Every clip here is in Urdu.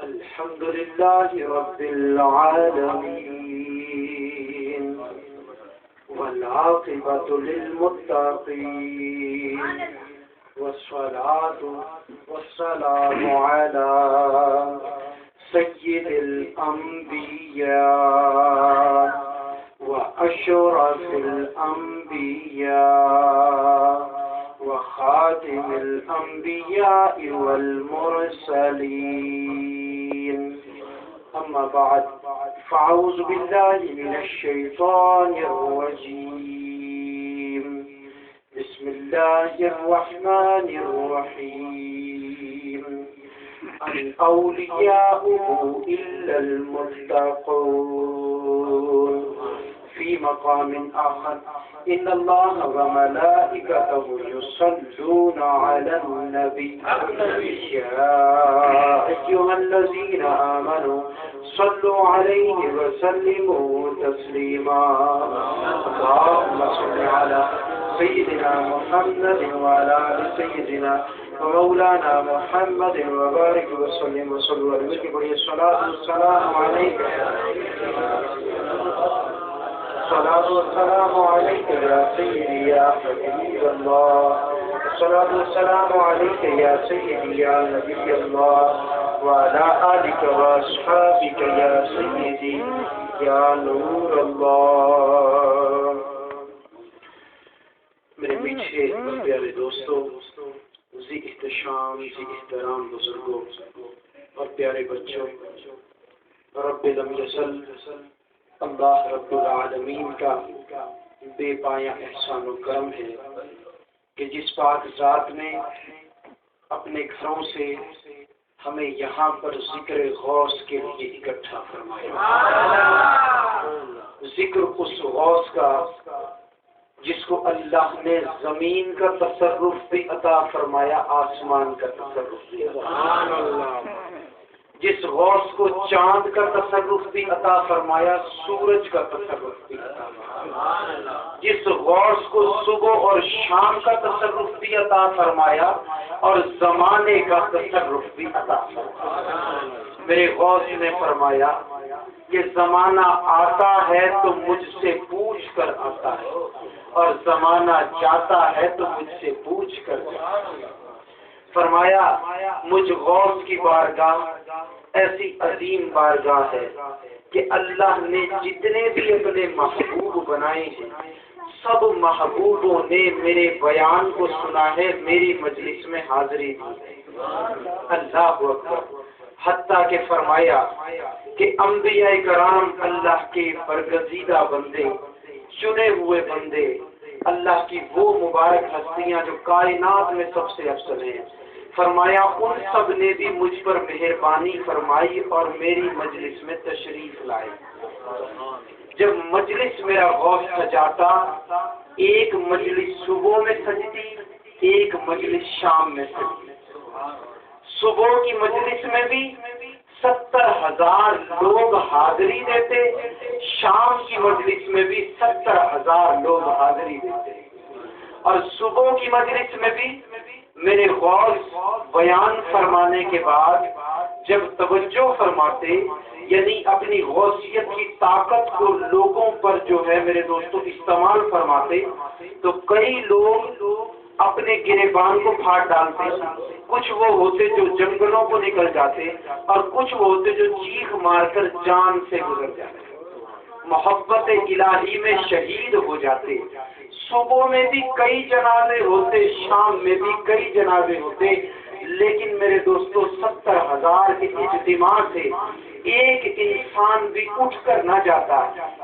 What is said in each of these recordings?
الحمد لله رب العالمين والعاقبة للمتقين والصلاة والسلام على سيد الأنبياء وأشرف الأنبياء وخاتم الأنبياء والمرسلين. أما بعد، فأعوذ بالله من الشيطان الرجيم. بسم الله الرحمن الرحيم. الأولياء إلا المتقون. في مقام آخر: إن الله وملائكته يصلون على النبي يا أيها الذين آمنوا صلوا عليه وسلموا تسليما. اللهم صل على سيدنا محمد وعلى آل سيدنا ومولانا محمد وبارك وسلم وصلوا عليه الصلاة والسلام عليك الصلاة والسلام عليك يا سيدي يا حبيب الله. الصلاة والسلام عليك يا سيدي يا نبي الله وعلى آلك وأصحابك يا سيدي يا نور الله. میرے پیچھے پیارے دوستوں، ذی احتشام ذی احترام بزرگوں اور پیارے بچوں، رب لم یزل اللہ رب العالمین کا بے پایا احسان و کرم ہے کہ جس پاک ذات نے اپنے گھروں سے ہمیں یہاں پر ذکر غوث کے لیے اکٹھا فرمایا. ذکر اس غوث کا جس کو اللہ نے زمین کا تصرف بھی عطا فرمایا، آسمان کا تصرف بھی. جس غوث کو چاند کا تصرف بھی عطا فرمایا، سورج کا تصرف بھی عطا فرمایا. جس غوث کو صبح اور شام کا تصرف بھی عطا فرمایا اور زمانے کا تصرف بھی عطا فرمایا. میرے غوث نے فرمایا کہ زمانہ آتا ہے تو مجھ سے پوچھ کر آتا ہے اور زمانہ جاتا ہے تو مجھ سے پوچھ کر جاتا ہے. فرمایا مجھ غوث کی بارگاہ ایسی عظیم بارگاہ ہے کہ اللہ نے جتنے بھی اپنے محبوب بنائے ہیں، سب محبوبوں نے میرے بیان کو سنا ہے، میری مجلس میں حاضری دی ہے. اللہ اکبر. حتیٰ کہ فرمایا کہ انبیاء کرام اللہ کے برگزیدہ بندے، چنے ہوئے بندے، اللہ کی وہ مبارک ہستیاں جو کائنات میں سب سے افضل ہیں، فرمایا ان سب نے بھی مجھ پر مہربانی فرمائی اور میری مجلس میں تشریف لائے. جب مجلس میرا غوث سجاتا، ایک مجلس صبح میں سجتی، ایک مجلس شام میں سجتی. صبح کی مجلس میں بھی 70,000 لوگ حاضری دیتے، شام کی مجلس میں بھی 70,000 لوگ حاضری دیتے. اور صبح کی مجلس میں بھی میرے غوث بیان فرمانے کے بعد جب توجہ فرماتے، یعنی اپنی غوثیت کی طاقت کو لوگوں پر جو ہے میرے دوستوں استعمال فرماتے، تو کئی لوگ اپنے گریبان کو پھاڑ ڈالتے. کچھ وہ ہوتے جو جنگلوں کو نکل جاتے اور کچھ وہ ہوتے جو چیخ مار کر جان سے گزر جاتے، محبت الہی میں شہید ہو جاتے. صبح میں بھی کئی جنازے ہوتے، شام میں بھی کئی جنازے ہوتے، لیکن میرے دوستوں 70,000 کے اجتماع سے ایک انسان بھی اٹھ کر نہ جاتا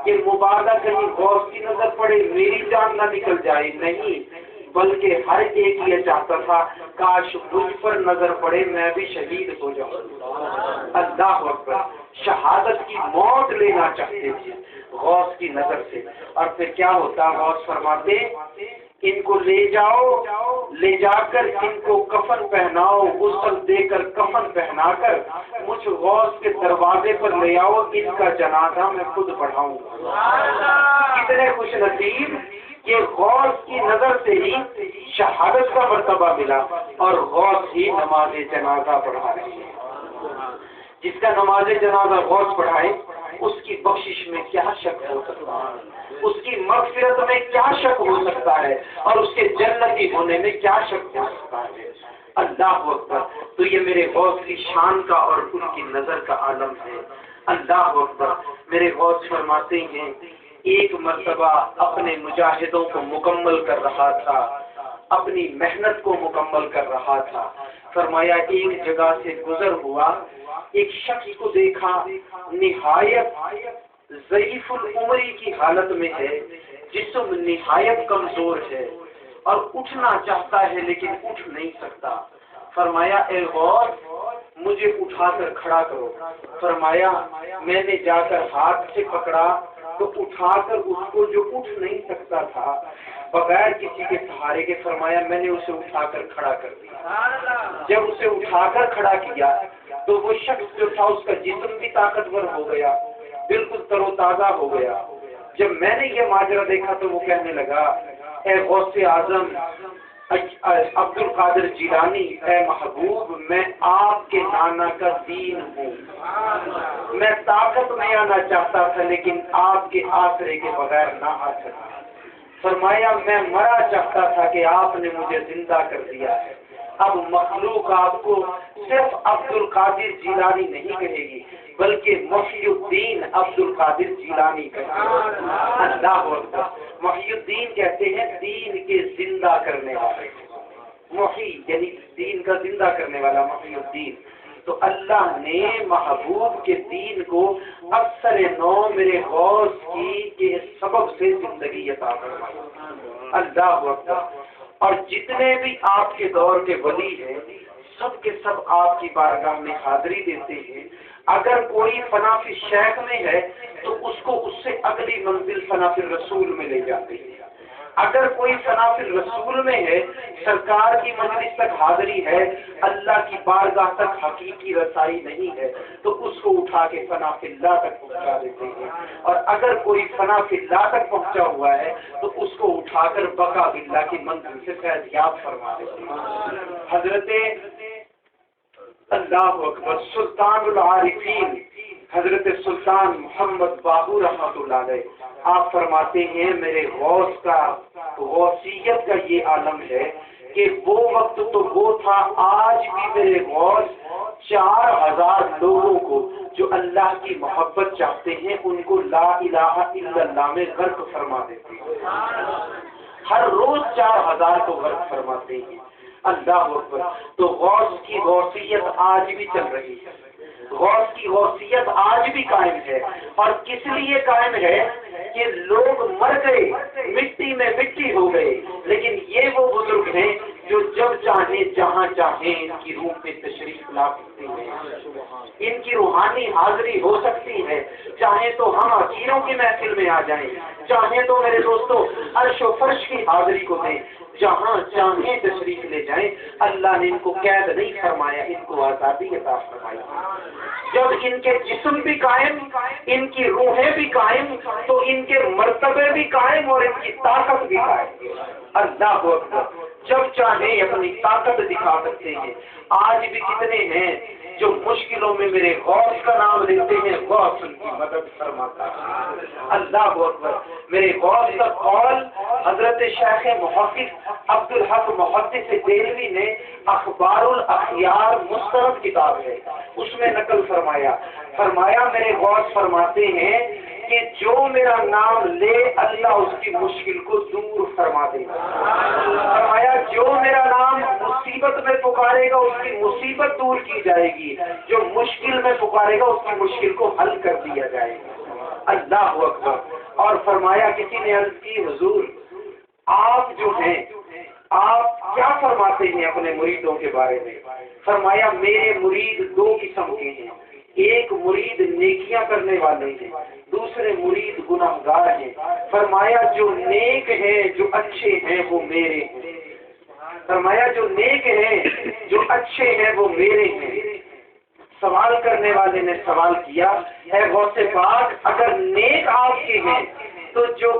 کہ مبارک کہیں غوث کی نظر پڑے، میری جان نہ نکل جائے. نہیں، بلکہ ہر ایک یہ چاہتا تھا کاش مجھ پر نظر پڑے، میں بھی شہید ہو جاؤں. اللہ اکبر. شہادت کی موت لینا چاہتے تھے غوث کی نظر سے. اور پھر کیا ہوتا، غوث فرماتے ان کو لے جاؤ، لے جا کر ان کو کفن پہناؤ، غسل دے کر کفن پہنا کر مجھ غوث کے دروازے پر لے آؤ، ان کا جنازہ میں خود پڑھاؤں گا. کتنے خوش نصیب یہ غوث کی نظر سے ہی شہادت کا مرتبہ ملا، اور غوث ہی نماز جنازہ پڑھا رہے ہیں۔ جس کا نماز جنازہ غوث پڑھائے اس کی بخشش میں کیا شک ہو سکتا ہے، اس کی مغفرت میں کیا شک ہو سکتا ہے، اور اس کے جنتی ہونے میں کیا شک ہو سکتا ہے۔ اللہ اکبر۔ تو یہ میرے غوث کی شان کا اور ان کی نظر کا عالم ہے۔ اللہ اکبر۔ میرے غوث فرماتے ہیں ایک مرتبہ اپنے مجاہدوں کو مکمل کر رہا تھا، اپنی محنت کو مکمل کر رہا تھا۔ فرمایا ایک جگہ سے گزر ہوا، ایک شخص کو دیکھا نہایت ضعیف العمری کی حالت میں ہے، جسم نہایت کمزور ہے اور اٹھنا چاہتا ہے لیکن اٹھ نہیں سکتا۔ فرمایا اے غوث مجھے اٹھا کر کھڑا کرو۔ فرمایا میں نے جا کر ہاتھ سے پکڑا تو اٹھا کر اس کو جو اٹھ نہیں سکتا تھا بغیر کسی کے سہارے کے، فرمایا میں نے اسے اٹھا کر کھڑا کر دیا۔ جب اسے اٹھا کر کھڑا کیا تو وہ شخص جو تھا اس کا جسم بھی طاقتور ہو گیا، بالکل تر و تازہ ہو گیا۔ جب میں نے یہ ماجرا دیکھا تو وہ کہنے لگا اے غوث اعظم عبد القادر جیلانی، اے محبوب میں آپ کے نانا کا دین ہوں، میں طاقت میں آنا چاہتا تھا لیکن آپ کے آسرے کے بغیر نہ آ سکا۔ فرمایا میں مرا چاہتا تھا کہ آپ نے مجھے زندہ کر دیا ہے، اب مخلوق آپ کو صرف عبد القادر جیلانی نہیں کہے گی بلکہ محی الدین عبد القادر جیلانی کہے گی۔ اللہ اکبر۔ محی الدین کہتے ہیں دین کے زندہ کرنے والے، محی یعنی دین کا زندہ کرنے والا محی الدین۔ تو اللہ نے محبوب کے دین کو اکثر نو میرے غوث کی کے سبب سے زندگی عطا فرمائی۔ اللہ اکبر۔ اور جتنے بھی آپ کے دور کے ولی ہیں سب کے سب آپ کی بارگاہ میں حاضری دیتے ہیں۔ اگر کوئی فنا فی الشیخ میں ہے تو اس کو اس سے اگلی منزل فنا فی الرسول میں لے جاتے ہیں۔ اگر کوئی فنا فی الرسول میں ہے، سرکار کی مجلس تک حاضری ہے، اللہ کی بارگاہ تک حقیقی رسائی نہیں ہے تو اس کو اٹھا کے فنا فی اللہ تک پہنچا دیتے ہیں، اور اگر کوئی فنا فی اللہ تک پہنچا ہوا ہے تو اس کو اٹھا کر بقا باللہ کی منزل سے فیض یاب فرما دیتے ہیں۔ حضرت اللہ اکبر سلطان العارفین حضرت سلطان محمد باہو رحمۃ اللہ علیہ آپ فرماتے ہیں میرے غوث کا غوثیت کا یہ عالم ہے کہ وہ وقت تو وہ تھا، آج بھی میرے غوث 4000 لوگوں کو جو اللہ کی محبت چاہتے ہیں ان کو لا الہ الا اللہ میں غرق فرما دیتے ہیں۔ ہر روز 4000 کو غرق فرماتے ہیں۔ اللہ اکبر۔ تو غوث کی غوثیت آج بھی چل رہی ہے، غوث کی غوثیت آج بھی قائم ہے، اور کس لیے قائم ہے کہ لوگ مر گئے، مٹی میں مٹی ہو گئے، لیکن یہ وہ بزرگ ہیں جو جب چاہیں جہاں چاہیں ان کی روح پہ تشریف لا سکتے ہیں، ان کی روحانی حاضری ہو سکتی ہے۔ چاہیں تو ہم حقیروں کی محفل میں آ جائیں، چاہیں تو میرے دوستوں عرش و فرش کی حاضری کو دیں، جہاں چاہیں تشریف لے جائیں۔ اللہ نے ان کو قید نہیں فرمایا، ان کو آزادی عطا فرمائی۔ جب ان کے جسم بھی قائم، ان کی روحیں بھی قائم، تو ان کے مرتبے بھی قائم اور ان کی طاقت بھی قائم۔ اللہ اکبر۔ جب چاہیں اپنی طاقت دکھا سکتے ہیں۔ آج بھی کتنے ہیں جو مشکلوں میں میرے غوث کا نام لیتے ہیں، غوث ان کی مدد فرماتا ہے۔ اللہ اکبر۔ میرے غوث کا قول حضرت شیخ محقق عبد الحق محدث دہلوی نے اخبار الاخیار مستند کتاب ہے اس میں نقل فرمایا میرے غوث فرماتے ہیں کہ جو میرا نام لے اللہ اس کی مشکل کو دور فرما دے گا۔ فرمایا جو میرا نام مصیبت میں پکارے گا اس کی مصیبت دور کی جائے گی، جو مشکل میں پکارے گا اس کی مشکل کو حل کر دیا جائے گا۔ اللہ اکبر۔ اور فرمایا کسی نے عرض کی حضور آپ جو ہیں آپ کیا فرماتے ہیں اپنے مریدوں کے بارے میں؟ فرمایا میرے مرید دو قسم کے ہیں، ایک مرید نیکیاں کرنے والے ہیں، دوسرے مرید گناہگار ہیں۔ فرمایا جو نیک ہیں جو اچھے ہیں وہ میرے ہیں۔ فرمایا جو نیک ہیں جو اچھے ہیں وہ میرے ہیں۔ سوال کرنے والے نے سوال کیا اے غوث پاک اگر نیک آپ کے ہیں تو جو